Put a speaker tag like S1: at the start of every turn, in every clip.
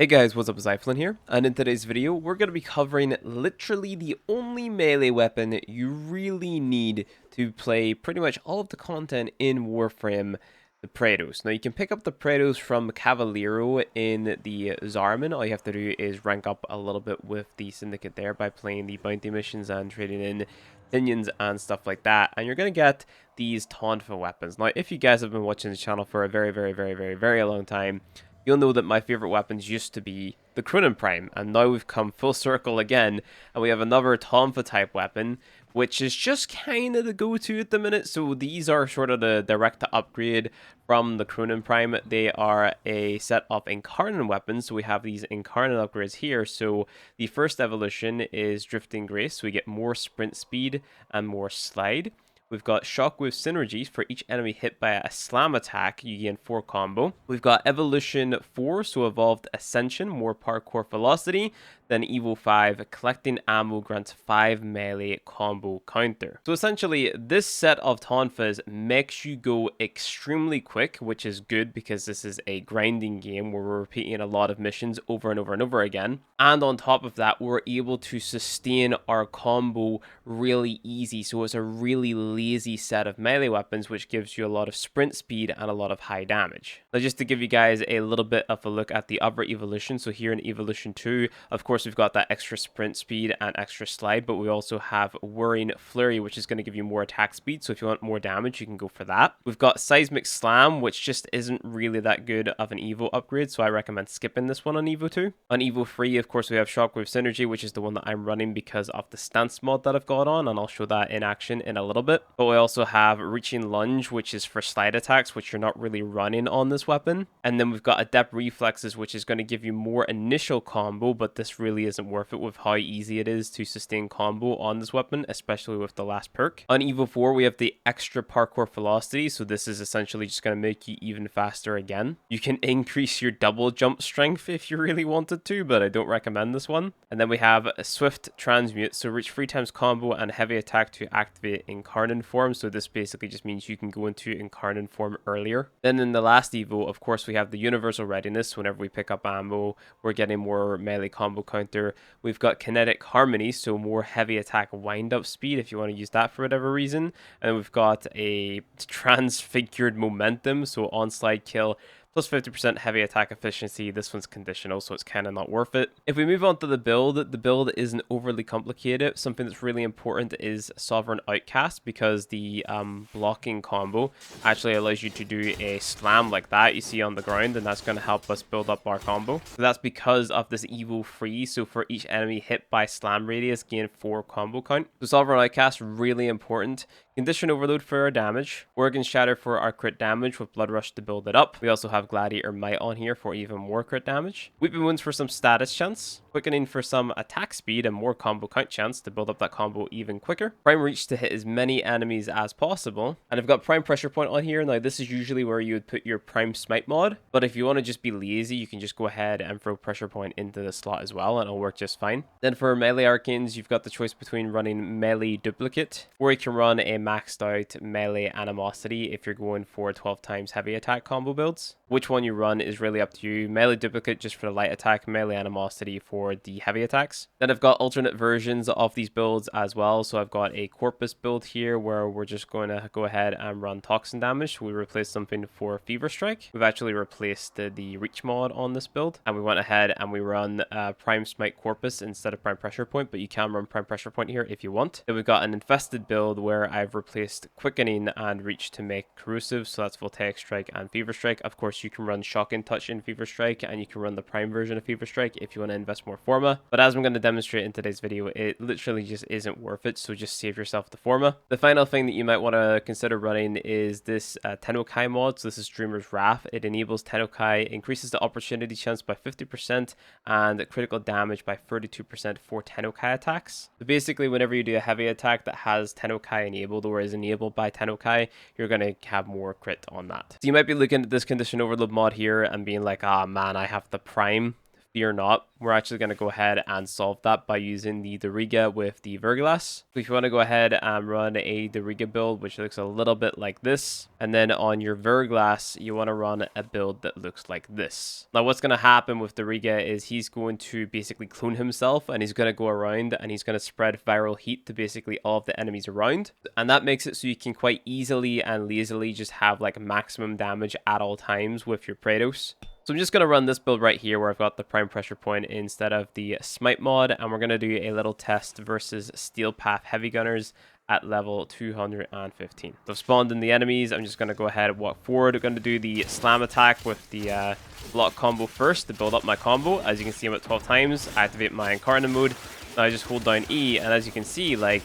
S1: Hey guys, what's up, Zyflin here, and in today's video, we're going to be covering literally the only melee weapon you really need to play pretty much all of the content in Warframe, the Praetos. Now, you can pick up the Praetos from Cavaliero in the Zarman. All you have to do is rank up a little bit with the Syndicate there by playing the bounty missions and trading in minions and stuff like that, and you're going to get these Tonfa weapons. Now, if you guys have been watching the channel for a very long time, you'll know that my favorite weapons used to be the Cronin Prime, and now we've come full circle again, and we have another Tonfa type weapon, which is just kind of the go-to at the minute. So these are sort of the direct upgrade from the Cronin Prime. They are a set of Incarnon weapons, so we have these Incarnon upgrades here. So the first evolution is Drifting Grace, so we get more sprint speed and more slide. We've got Shockwave Synergies. For each enemy hit by a slam attack, you gain 4 combo. We've got Evolution 4, so Evolved Ascension, more parkour velocity. Then Evo 5, collecting ammo grants 5 melee combo counter. So essentially, this set of Tonfas makes you go extremely quick, which is good because this is a grinding game where we're repeating a lot of missions over and over and over again. And on top of that, we're able to sustain our combo really easy. So it's a really lazy set of melee weapons, which gives you a lot of sprint speed and a lot of high damage. Now, just to give you guys a little bit of a look at the other evolution. So here in Evolution 2, of course, we've got that extra sprint speed and extra slide, but we also have Whirring Flurry, which is going to give you more attack speed. So if you want more damage, you can go for that. We've got Seismic Slam, which just isn't really that good of an Evo upgrade, so I recommend skipping this one on Evo 2. On Evo 3, of course, we have Shockwave Synergy, which is the one that I'm running because of the stance mod that I've got on, and I'll show that in action in a little bit. But we also have Reaching Lunge, which is for slide attacks, which you're not really running on this weapon. And then we've got Adept Reflexes, which is going to give you more initial combo, but this really isn't worth it with how easy it is to sustain combo on this weapon, especially with the last perk. On Evo 4, we have the extra parkour velocity, so this is essentially just going to make you even faster again. You can increase your double jump strength if you really wanted to, but I don't recommend this one. And then we have a Swift Transmute, so reach 3 times combo and heavy attack to activate Incarnon form, so this basically just means you can go into Incarnon form earlier. Then in the last Evo, of course, we have the Universal Readiness. Whenever we pick up ammo, we're getting more melee combo counter. We've got Kinetic Harmony, so more heavy attack wind-up speed if you want to use that for whatever reason. And then we've got a Transfigured Momentum, so on slide kill, plus 50% heavy attack efficiency. This one's conditional, so it's kind of not worth it. If we move on to the build isn't overly complicated. Something that's really important is Sovereign Outcast, because the blocking combo actually allows you to do a slam like that you see on the ground, and that's going to help us build up our combo. So that's because of this Evo free, so for each enemy hit by slam radius, gain 4 combo count. So Sovereign Outcast, really important. Condition Overload for our damage, Organ Shatter for our crit damage with Blood Rush to build it up. We also have Gladiator Might on here for even more crit damage. Weeping Wounds for some status chance, Quickening for some attack speed and more combo count chance to build up that combo even quicker. Prime Reach to hit as many enemies as possible. And I've got Prime Pressure Point on here. Now this is usually where you would put your Prime Smite mod, but if you want to just be lazy, you can just go ahead and throw Pressure Point into the slot as well, and it'll work just fine. Then for melee arcanes, you've got the choice between running Melee Duplicate, or you can run a maxed out Melee Animosity if you're going for 12 times heavy attack combo builds. Which one you run is really up to you. Melee Duplicate just for the light attack, Melee Animosity for the heavy attacks. Then I've got alternate versions of these builds as well. So I've got a Corpus build here where we're just going to go ahead and run Toxin damage. We replaced something for Fever Strike. We've actually replaced the Reach mod on this build, and we went ahead and we run Prime Smite Corpus instead of Prime Pressure Point, but you can run Prime Pressure Point here if you want. Then we've got an Infested build where I've replaced Quickening and Reach to make Corrosive, so that's Voltaic Strike and Fever Strike. Of course, you can run Shocking Touch in Fever Strike, and you can run the Prime version of Fever Strike if you want to invest more Forma. But as I'm going to demonstrate in today's video, it literally just isn't worth it, so just save yourself the Forma. The final thing that you might want to consider running is this Tennokai mod. So this is Dreamer's Wrath. It enables Tennokai, increases the opportunity chance by 50% and critical damage by 32% for Tennokai attacks. So basically, whenever you do a heavy attack that has Tennokai enabled or is enabled by Tennokai, you're going to have more crit on that. So you might be looking at this Condition Overload mod here and being like, ah man, I have the Prime Fear not, we're actually going to go ahead and solve that by using the Doriga with the Verglas. So if you want to go ahead and run a Doriga build, which looks a little bit like this, and then on your Verglas, you want to run a build that looks like this. Now, what's going to happen with Doriga is he's going to basically clone himself, and he's going to go around and he's going to spread viral heat to basically all of the enemies around. And that makes it so you can quite easily and lazily just have like maximum damage at all times with your Praetos. So I'm just going to run this build right here where I've got the prime pressure point instead of the smite mod, and we're going to do a little test versus steel path heavy gunners at level 215. So I've spawned in the enemies. I'm just going to go ahead and walk forward. I'm going to do the slam attack with the block combo first to build up my combo. As you can see, I'm at 12 times. I activate my Incarnon mode. Now I just hold down E, and as you can see, like,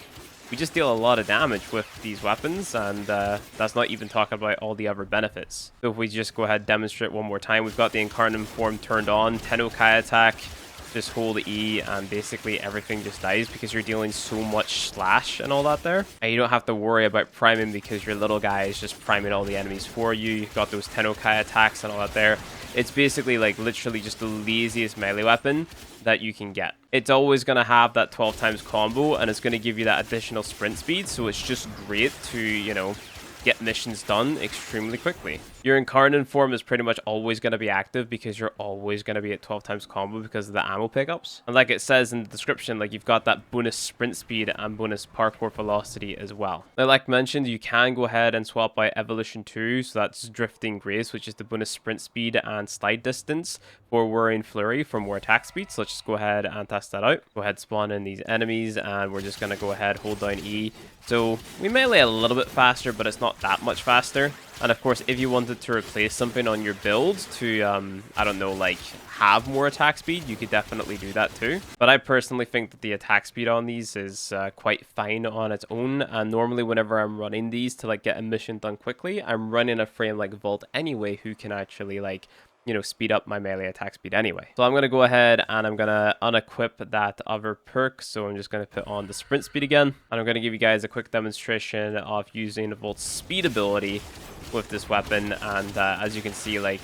S1: we just deal a lot of damage with these weapons, and that's not even talking about all the other benefits. So if we just go ahead and demonstrate one more time, we've got the Incarnon form turned on, Tennokai attack, just hold E, and basically everything just dies because you're dealing so much slash and all that there. And you don't have to worry about priming because your little guy is just priming all the enemies for you. You've got those Tennokai attacks and all that there. It's basically like literally just the laziest melee weapon that you can get. It's always going to have that 12 times combo, and it's going to give you that additional sprint speed, so it's just great to, you know, get missions done extremely quickly. Your Incarnon form is pretty much always going to be active because you're always going to be at 12 times combo because of the ammo pickups. And like it says in the description, like, you've got that bonus sprint speed and bonus parkour velocity as well. Now, like mentioned, you can go ahead and swap out Evolution 2, so that's Drifting Grace, which is the bonus sprint speed and slide distance for Whirring Flurry for more attack speed. So let's just go ahead and test that out. Go ahead, spawn in these enemies, and we're just going to go ahead, hold down E. So we melee a little bit faster, but it's not that much faster. And of course, if you wanted to replace something on your build to, I don't know, like have more attack speed, you could definitely do that too. But I personally think that the attack speed on these is quite fine on its own. And normally whenever I'm running these to like get a mission done quickly, I'm running a frame like Vault anyway, who can actually like, you know, speed up my melee attack speed anyway. So I'm going to go ahead and I'm going to unequip that other perk. So I'm just going to put on the sprint speed again. And I'm going to give you guys a quick demonstration of using Volt's speed ability with this weapon. And as you can see, like,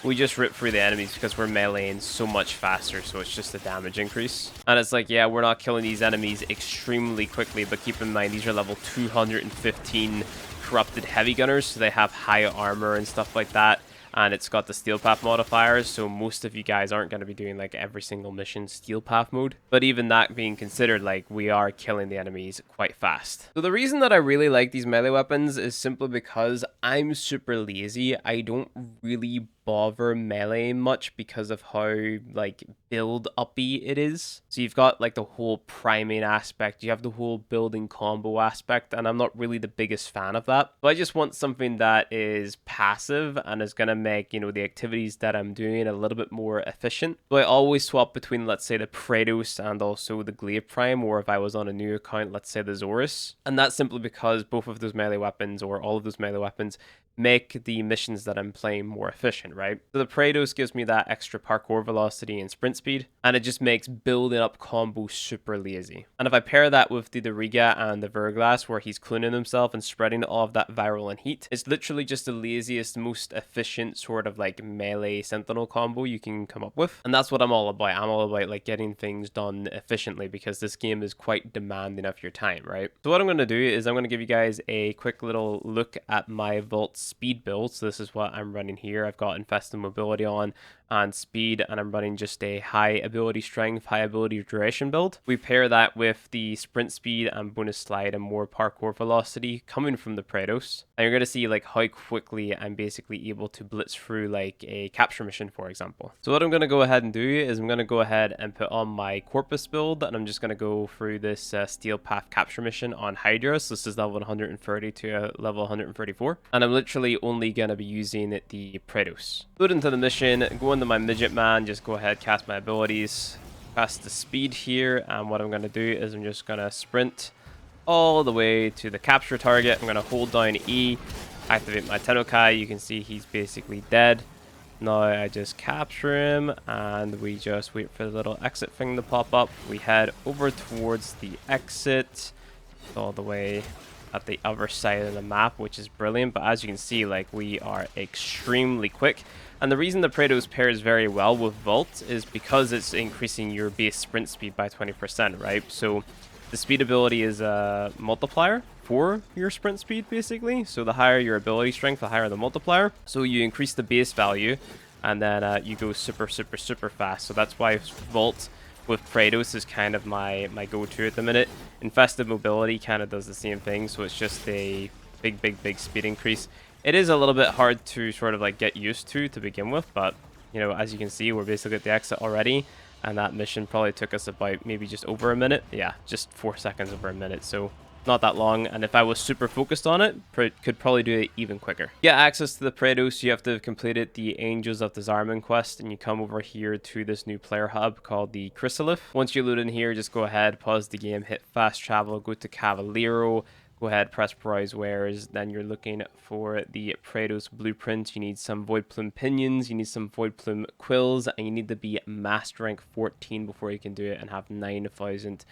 S1: we just rip through the enemies because we're meleeing so much faster, so it's just a damage increase. And it's like, yeah, we're not killing these enemies extremely quickly, but keep in mind these are level 215 corrupted heavy gunners, so they have high armor and stuff like that. And it's got the Steel Path modifiers, so most of you guys aren't going to be doing like every single mission Steel Path mode. But even that being considered, like, we are killing the enemies quite fast. So the reason that I really like these melee weapons is simply because I'm super lazy. I don't really bother melee much because of how like build uppy it is. So you've got like the whole priming aspect, you have the whole building combo aspect, and I'm not really the biggest fan of that. But I just want something that is passive and is going to make, you know, the activities that I'm doing a little bit more efficient. So I always swap between, let's say, the Praetos and also the Glaive Prime, or if I was on a new account, let's say the Zorus. And that's simply because both of those melee weapons, or all of those melee weapons, make the missions that I'm playing more efficient, right? So the Praetos gives me that extra parkour velocity and sprint speed, and it just makes building up combos super lazy. And if I pair that with the Doriga and the Verglas, where he's cloning himself and spreading all of that viral and heat, it's literally just the laziest, most efficient sort of like melee Sentinel combo you can come up with. And that's what I'm all about. I'm all about like getting things done efficiently because this game is quite demanding of your time, right? So what I'm going to do is I'm going to give you guys a quick little look at my Vault speed build. So this is what I'm running here. I've got Infested Mobility on and speed, and I'm running just a high ability strength, high ability duration build. We pair that with the sprint speed and bonus slide and more parkour velocity coming from the Praetos, and you're going to see like how quickly I'm basically able to blitz through like a capture mission, for example. So what I'm going to go ahead and do is I'm going to go ahead and put on my Corpus build, and I'm just going to go through this Steel Path capture mission on Hydra. So this is level 130 to level 134, and I'm literally only going to be using the Praetos. Load into the mission, go into my midget man, just go ahead, cast my abilities, cast the speed here, and what I'm going to do is I'm just going to sprint all the way to the capture target. I'm going to hold down E, activate my Tennokai. You can see he's basically dead. Now I just capture him, and we just wait for the little exit thing to pop up. We head over towards the exit all the way at the other side of the map, which is brilliant. But as you can see, like, we are extremely quick. And the reason the Praetos pairs very well with Vault is because it's increasing your base sprint speed by 20%, right? So the speed ability is a multiplier for your sprint speed, basically. So the higher your ability strength, the higher the multiplier. So you increase the base value, and then you go super fast. So that's why Vault with Praetos is kind of my go-to at the minute. Infested Mobility kind of does the same thing, so it's just a big speed increase. It is a little bit hard to sort of like get used to begin with, but you know, as you can see, we're basically at the exit already, and that mission probably took us about maybe just over a minute. Yeah, just 4 seconds over a minute, so not that long. And if I was super focused on it, could probably do it even quicker. Get access to the Praetos, you have to have completed the Angels of Disarmament quest, and you come over here to this new player hub called the Chrysalith. Once you load in here, just go ahead, pause the game, hit fast travel, go to Cavaliero, go ahead, press Prize Wares. Then you're looking for the Praetos blueprint. You need some Void Plume pinions, you need some Void Plume quills, and you need to be master rank 14 before you can do it and have 9,000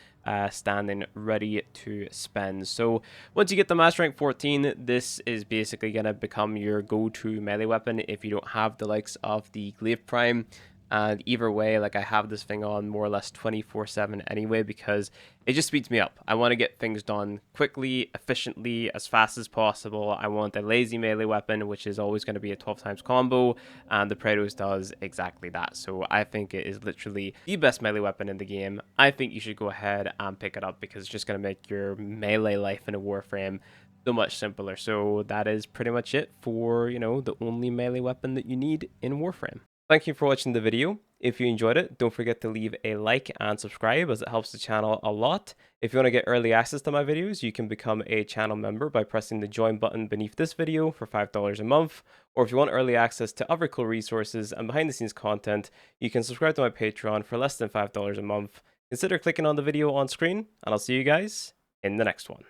S1: standing ready to spend. So once you get the master rank 14, this is basically going to become your go-to melee weapon if you don't have the likes of the Glaive Prime. And either way, like, I have this thing on more or less 24/7 anyway, because it just speeds me up. I want to get things done quickly, efficiently, as fast as possible. I want a lazy melee weapon, which is always going to be a 12 times combo, and the Praetos does exactly that. So I think it is literally the best melee weapon in the game. I think you should go ahead and pick it up, because it's just going to make your melee life in a Warframe so much simpler. So that is pretty much it for, you know, the only melee weapon that you need in Warframe. Thank you for watching the video. If you enjoyed it, don't forget to leave a like and subscribe, as it helps the channel a lot. If you want to get early access to my videos, you can become a channel member by pressing the join button beneath this video for $5 a month. Or if you want early access to other cool resources and behind the scenes content, you can subscribe to my Patreon for less than $5 a month. Consider clicking on the video on screen, and I'll see you guys in the next one.